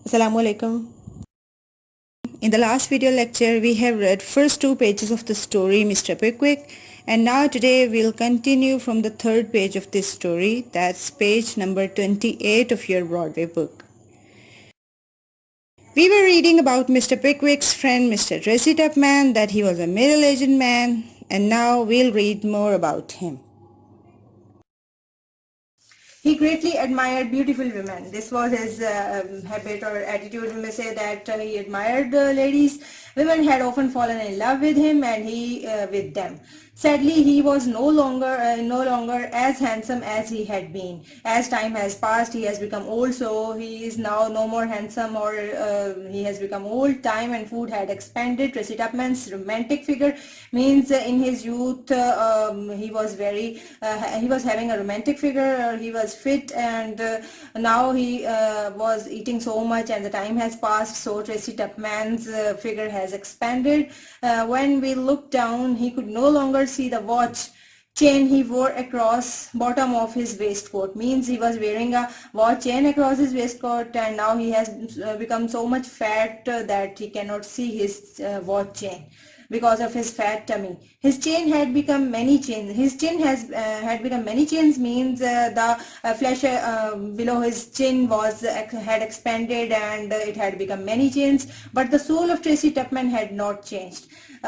Assalamu alaikum. In the last video lecture, we have read first two pages of the story Mr. Pickwick, and now today we'll continue from the third page of this story. That's page number 28 of your Broadway book. We were reading about Mr. Pickwick's friend Mr. Tracy Tupman, that he was a middle-aged man, and now we'll read more about him. He greatly admired beautiful women. This was his habit or attitude. We may say that he admired ladies. Women had often fallen in love with him and he with them. Sadly, he was no longer as handsome as he had been. As time has passed, he has become old, so he is now no more handsome, or he has become old. Time and food had expanded. Tracy Tupman's romantic figure means in his youth he was having a romantic figure. He was fit, and now he was eating so much, and the time has passed, so Tracy Tupman's figure has expanded. When we looked down, he could no longer see the watch chain he wore across bottom of his waistcoat. Means he was wearing a watch chain across his waistcoat, and now he has become so much fat that he cannot see his watch chain because of his fat tummy. His chain had become many chains. His chin had become many chains, means the flesh below his chin had expanded, and it had become many chains. But the soul of Tracy Tupman had not changed.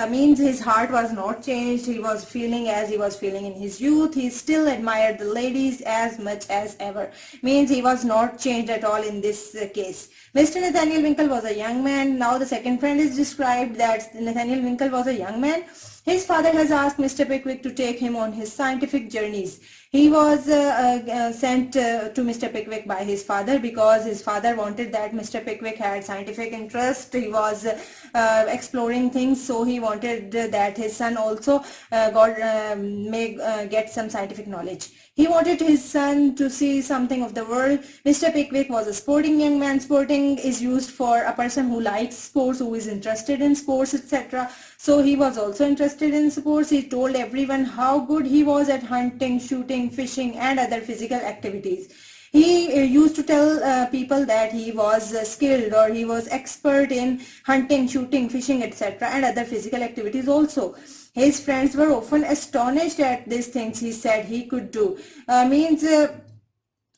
Means his heart was not changed. He was feeling as he was feeling in his youth. He still admired the ladies as much as ever. Means he was not changed at all in this case. Mr. Nathaniel Winkle was a young man. Now the second friend is described that Nathaniel Winkle was a young man. His father has asked Mr. Pickwick to take him on his scientific journeys. He was sent to Mr. Pickwick by his father because his father wanted that Mr. Pickwick had scientific interest. He was exploring things, so he wanted that his son also may get some scientific knowledge. He wanted his son to see something of the world. Mr. Pickwick was a sporting young man. Sporting is used for a person who likes sports, who is interested in sports, etc. So he was also interested in sports. He told everyone how good he was at hunting, shooting, fishing, and other physical activities. He used to tell people that he was skilled, or he was expert in hunting, shooting, fishing, etc. and other physical activities also. His friends were often astonished at these things he said he could do. Means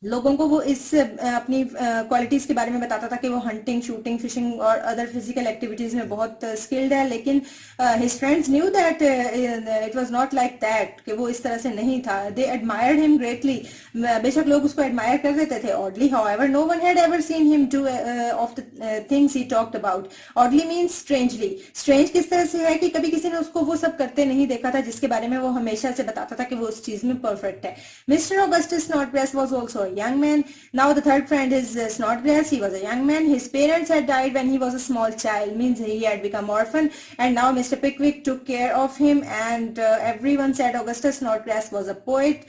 लोगों को वो इस अपनी qualities के बारे में बताता था कि वो हंटिंग, शूटिंग, फिशिंग और अदर फिजिकल एक्टिविटीज में बहुत स्किल्ड है, लेकिन his friends knew that it was not like that, कि वो इस तरह से नहीं था. They admired him greatly. बेशक लोग उसको एडमायर कर देते थे. Oddly however no one had ever seen him do of the things he talked about. Oddly means strangely. Strange किस तरह से है कि कभी किसी ने उसको वो सब करते नहीं देखा था जिसके बारे में वो हमेशा से बताता था कि वो उस चीज में परफेक्ट है. Mister Augustus Snodgrass was also a young man. Now the third friend is Snodgrass. He was a young man. His parents had died when he was a small child, means he had become orphan, and now Mr. Pickwick took care of him, and everyone said Augustus Snodgrass was a poet,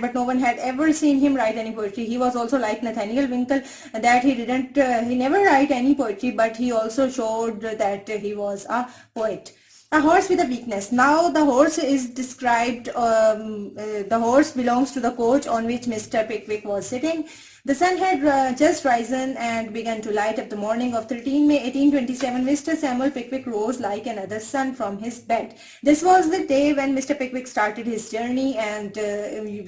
but no one had ever seen him write any poetry. He was also like Nathaniel Winkle, that he never write any poetry, but he also showed that he was a poet. A horse with a weakness. Now the horse is described, the horse belongs to the coach on which Mr. Pickwick was sitting. The sun had just risen and began to light up the morning of 13 May 1827. Mr. Samuel Pickwick rose like another son from his bed. This was the day when Mr. Pickwick started his journey, and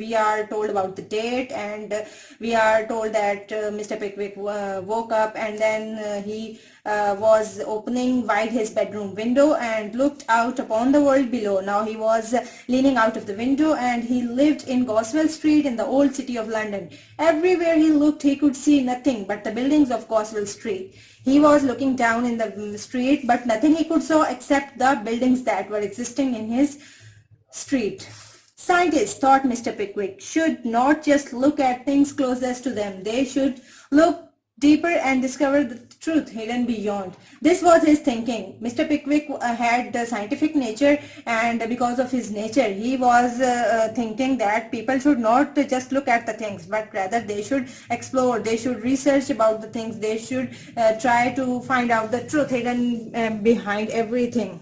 we are told about the date, and we are told that Mr. Pickwick woke up, and then he was opening wide his bedroom window and looked out upon the world below. Now he was leaning out of the window, and he lived in Goswell Street in the old city of London. Everywhere he looked, he could see nothing but the buildings of Goswell Street. He was looking down in the street, but nothing he could saw except the buildings that were existing in his street. Scientists, thought Mr. Pickwick, should not just look at things closest to them. They should look deeper and discover the truth hidden beyond. This was his thinking. Mr. Pickwick had the scientific nature, and because of his nature, he was thinking that people should not just look at the things, but rather they should explore, they should research about the things, they should try to find out the truth hidden behind everything.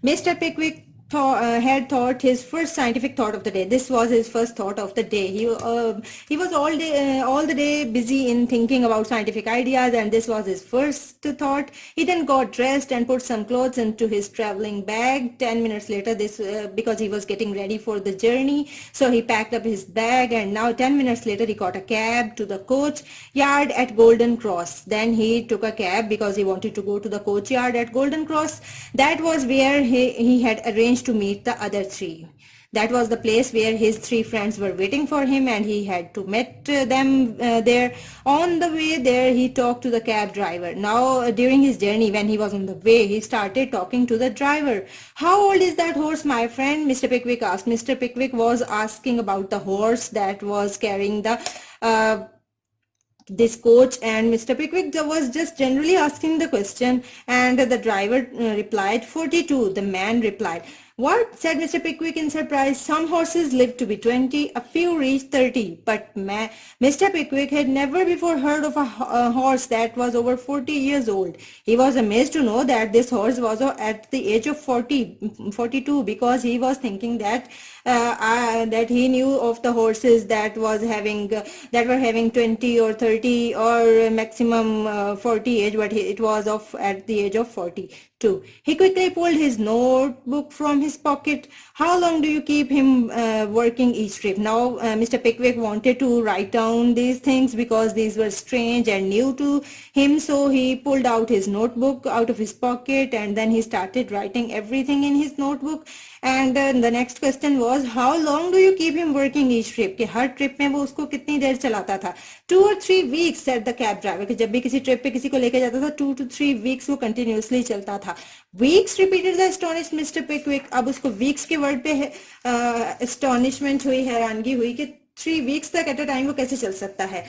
Mr. Pickwick had thought his first scientific thought of the day. This was his first thought of the day. He was all the day busy in thinking about scientific ideas, and this was his first thought. He then got dressed and put some clothes into his traveling bag. 10 minutes later, this because he was getting ready for the journey, so he packed up his bag, and now 10 minutes later he got a cab to the coach yard at Golden Cross. Then he took a cab because he wanted to go to the coach yard at Golden Cross. That was where he had arranged to meet the other three. That was the place where his three friends were waiting for him, and he had to meet them there. On the way there, he talked to the cab driver. Now, during his journey, when he was on the way, he started talking to the driver. How old is that horse, my friend? Mr. Pickwick asked. Mr. Pickwick was asking about the horse that was carrying the this coach, and Mr. Pickwick was just generally asking the question, and the driver replied 42. The man replied, "What?" said Mr. Pickwick in surprise. "Some horses live to be 20, a few reach 30, but Mr. Pickwick had never before heard of a horse that was over 40 years old. He was amazed to know that this horse was at the age of 42, because he was thinking that that he knew of the horses that were having 20 or 30 or maximum 40 age, but it was at the age of 42. He quickly pulled his notebook from his pocket. "How long do you keep him working each trip?" Now Mr. Pickwick wanted to write down these things because these were strange and new to him, so he pulled out his notebook out of his pocket, and then he started writing everything in his notebook. And the next question was, how long do you keep him working each trip? कि हर trip में वो उसको कितनी देर चलाता था? 2 or 3 weeks, said the cab driver. कि जब भी किसी ट्रिप पे किसी को लेके जाता था, 2 to 3 weeks वो continuously चलता था. Weeks, repeated the astonished Mr. Pickwick. अब उसको weeks के वर्ड पे astonishment हुई, हैरानगी हुई कि 3 weeks तक at a time वो कैसे चल सकता है.